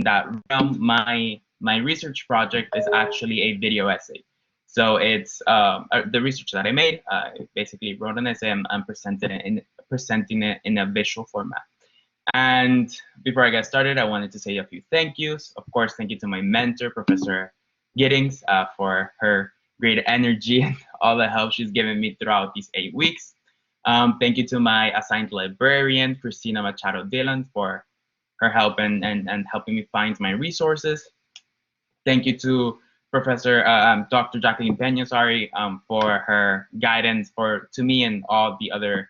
that realm, my research project is actually a video essay. So it's the research that I made. I basically wrote an essay. I'm presenting it in a visual format. And before I get started, I wanted to say a few thank yous. Of course, thank you to my mentor, Professor Giddings, for her great energy and all the help she's given me throughout these 8 weeks. Thank you to my assigned librarian, Christina Machado Dillon, for her help and helping me find my resources. Thank you to Professor Dr. Jacqueline Peña, for her guidance to me and all the other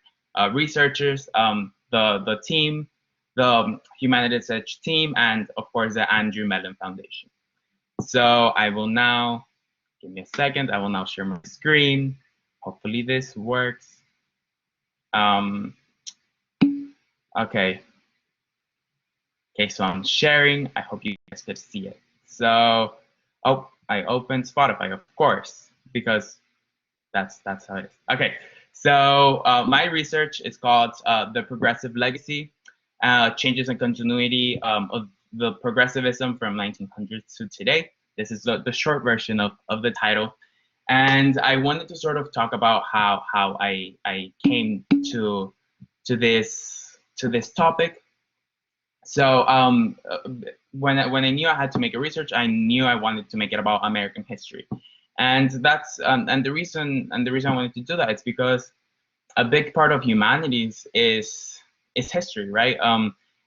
researchers, the team, the Humanities Edge team, and of course the Andrew Mellon Foundation. So I will now, give me a second, I will now share my screen. Hopefully this works. Okay. Okay, so I'm sharing. I hope you guys could see it. So, oh, I opened Spotify, of course, because that's how it is. Okay, so my research is called The Progressive Legacy, Changes and Continuity of the Progressivism from 1900s to Today. This is the short version of the title. And I wanted to sort of talk about how I came to this topic. So when I knew I had to make a research, I knew I wanted to make it about American history, and that's and the reason I wanted to do that is because a big part of humanities is history, right?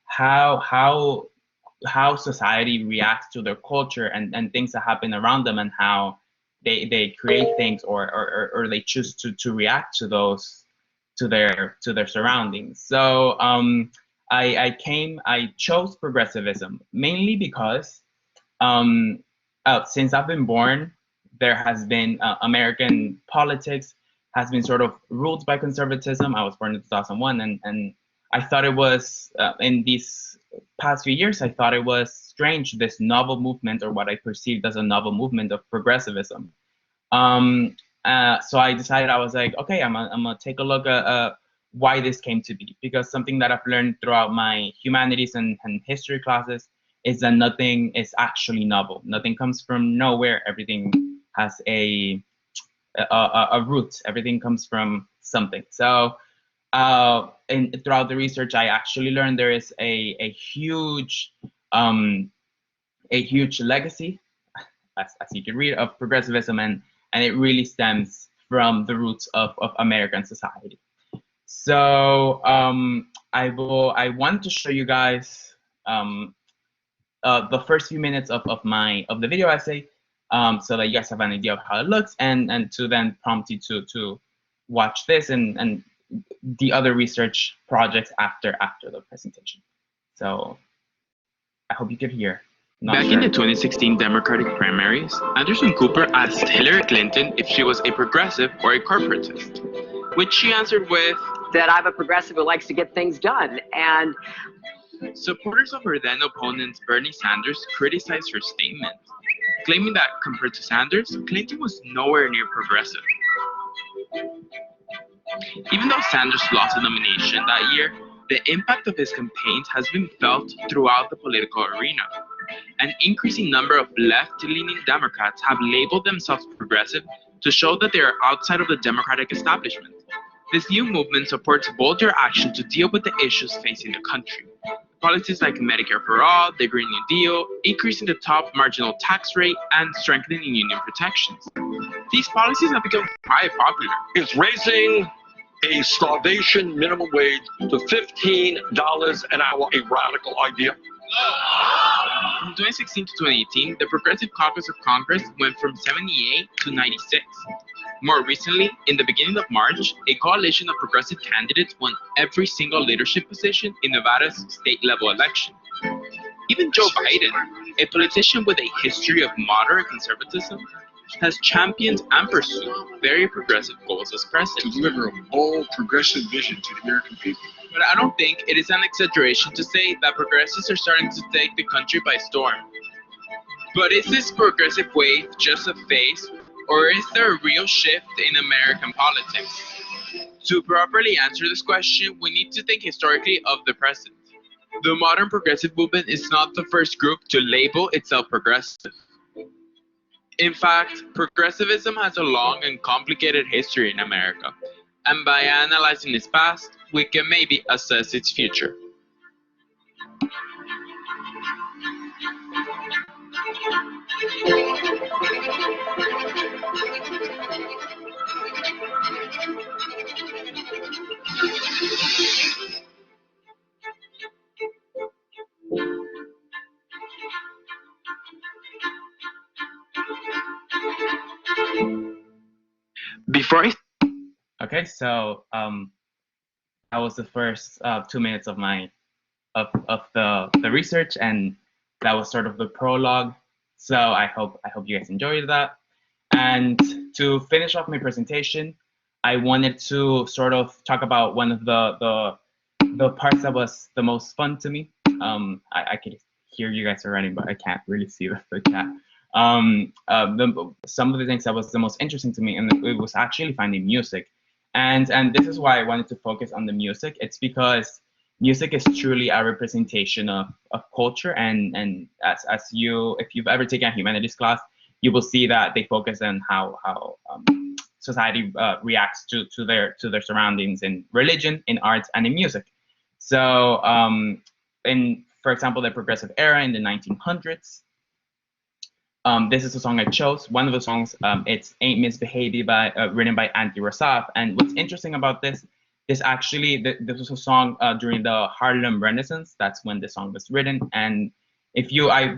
How society reacts to their culture and things that happen around them, and how they create things or they choose to react to those to their surroundings. So I chose progressivism mainly because since I've been born, there has been American politics has been sort of ruled by conservatism. I was born in 2001, and I thought it was in these past few years, I thought it was strange, this novel movement, or what I perceived as a novel movement of progressivism. So I decided, I was like, okay, I'm gonna take a look at why this came to be, because something that I've learned throughout my humanities and history classes is that nothing is actually novel. Nothing comes from nowhere. Everything has a root. Everything comes from something. So and throughout the research, I actually learned there is a huge legacy, as you can read, of progressivism, and it really stems from the roots of American society. So I want to show you guys the first few minutes of the video essay, so that you guys have an idea of how it looks, and to then prompt you to watch this and the other research projects after the presentation. So I hope you could hear. Back in the 2016 Democratic primaries, Anderson Cooper asked Hillary Clinton if she was a progressive or a corporatist, which she answered with, that I'm a progressive who likes to get things done. And supporters of her then opponent Bernie Sanders criticized her statement, claiming that compared to Sanders, Clinton was nowhere near progressive. Even though Sanders lost the nomination that year, the impact of his campaigns has been felt throughout the political arena. An increasing number of left-leaning Democrats have labeled themselves progressive to show that they are outside of the Democratic establishment. This new movement supports bolder action to deal with the issues facing the country. Policies like Medicare for All, the Green New Deal, increasing the top marginal tax rate, and strengthening union protections. These policies have become quite popular. It's raising a starvation minimum wage to $15 an hour, a radical idea. From 2016 to 2018, the Progressive Caucus of Congress went from 78 to 96. More recently, in the beginning of March, a coalition of progressive candidates won every single leadership position in Nevada's state-level election. Even Joe Biden, a politician with a history of moderate conservatism, has championed and pursued very progressive goals as president. To deliver a bold, progressive vision to the American people. But I don't think it is an exaggeration to say that progressives are starting to take the country by storm. But is this progressive wave just a phase, or is there a real shift in American politics? To properly answer this question, we need to think historically of the present. The modern progressive movement is not the first group to label itself progressive. In fact, progressivism has a long and complicated history in America, and by analyzing its past, we can maybe assess its future. Before I Okay, so that was the first 2 minutes of the research, and that was sort of the prologue. So I hope you guys enjoyed that. And to finish off my presentation, I wanted to sort of talk about one of the parts that was the most fun to me. I could hear you guys are running, but I can't really see the chat. Some of the things that was the most interesting to me, and it was actually finding music. And this is why I wanted to focus on the music. It's because music is truly a representation of culture, and as you, if you've ever taken a humanities class, you will see that they focus on how society reacts to their surroundings in religion, in arts, and in music. So in, for example, the progressive era in the 1900s, this is a song I chose. One of the songs, it's "Ain't Misbehaved" by written by Andy Rosaf. And what's interesting about this actually, this was a song during the Harlem Renaissance. That's when the song was written. And I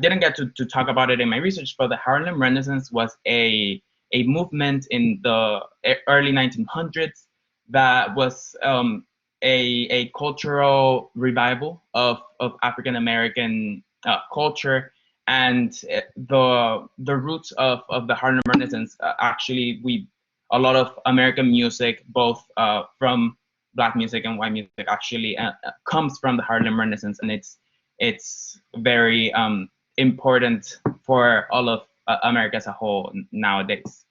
didn't get to talk about it in my research, but the Harlem Renaissance was a movement in the early 1900s that was a cultural revival of African American culture. And the roots of the Harlem Renaissance, actually, a lot of American music, both from Black music and white music, actually comes from the Harlem Renaissance, and it's very important for all of America as a whole nowadays.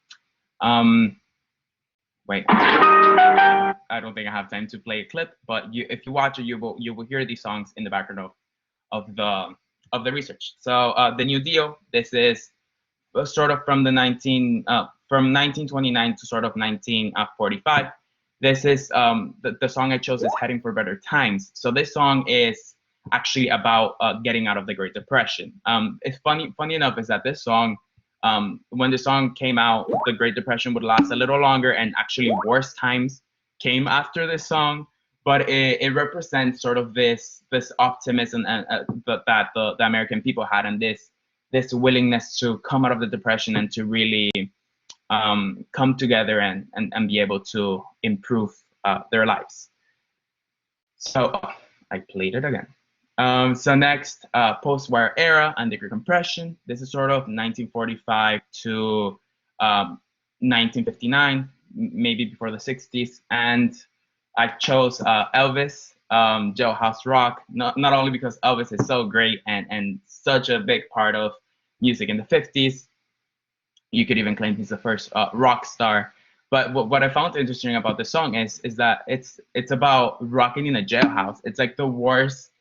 Wait, I don't think I have time to play a clip, but if you watch it, you will hear these songs in the background of the research. So the New Deal, this is sort of from 1929 to sort of 1945. This is the song I chose is "Heading for Better Times." So this song is actually about getting out of the Great Depression. It's funny enough is that this song, when the song came out, the Great Depression would last a little longer, and actually worse times came after this song. But it represents sort of this optimism and that the American people had, and this willingness to come out of the Depression and to really come together and be able to improve their lives. So I played it again. So next, post-war era and the Great Compression. This is sort of 1945 to 1959, maybe before the 60s. And I chose Elvis, Jailhouse Rock, not only because Elvis is so great and such a big part of music in the 50s. You could even claim he's the first rock star. But what I found interesting about the song is that it's about rocking in a jailhouse. It's like the worst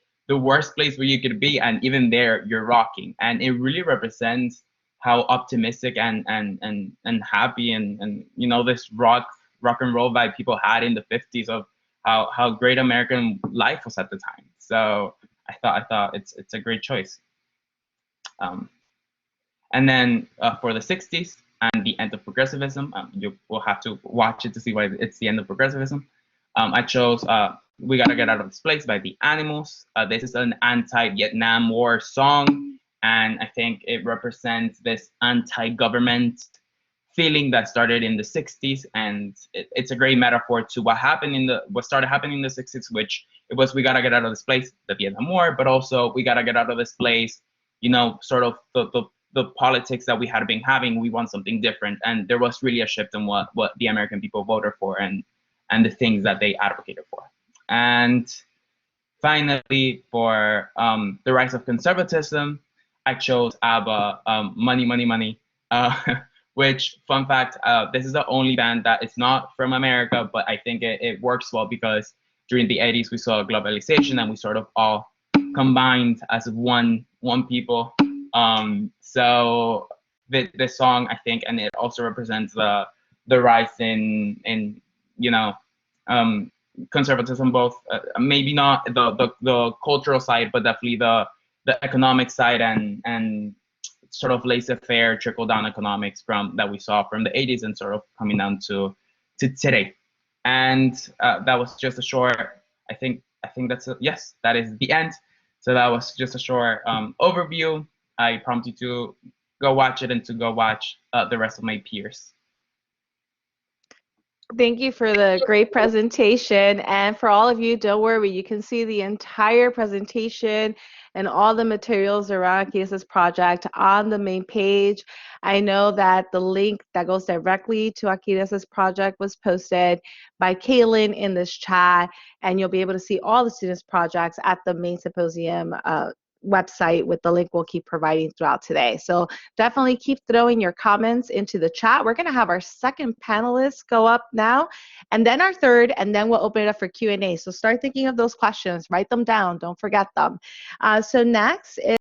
place where you could be, and even there you're rocking. And it really represents how optimistic and happy and you know, this rock and roll vibe people had in the 50s, of how great American life was at the time. So I thought it's a great choice. And then for the 60s and the end of progressivism, you will have to watch it to see why it's the end of progressivism. I chose "We Gotta Get Out of This Place" by the Animals. This is an anti-Vietnam War song, and I think it represents this anti-government feeling that started in the 60s, and it's a great metaphor to what started happening in the 60s, which it was, we gotta get out of this place, the Vietnam War, but also we gotta get out of this place, you know, sort of the politics that we had been having. We want something different, and there was really a shift in what the American people voted for and the things that they advocated for. And finally, for the rise of conservatism, I chose ABBA, "Money, Money, Money," which, fun fact, this is the only band that is not from America, but I think it works well because during the 80s we saw globalization, and we sort of all combined as one people. So this song, I think, and it also represents the rise in you know conservatism, both maybe not the cultural side, but definitely the economic side and sort of laissez-faire trickle down economics from that we saw from the 80s and sort of coming down to today. And that was just a short, I think that's yes, that is the end. So that was just a short overview. I prompt you to go watch it and to go watch the rest of my peers. Thank you for the great presentation. And for all of you, don't worry, you can see the entire presentation and all the materials around Aquiles' project on the main page. I know that the link that goes directly to Aquiles' project was posted by Kaylin in this chat, and you'll be able to see all the students' projects at the main symposium website with the link we'll keep providing throughout today. So definitely keep throwing your comments into the chat. We're going to have our second panelist go up now, and then our third, and then we'll open it up for Q&A. So start thinking of those questions, write them down, don't forget them. So next is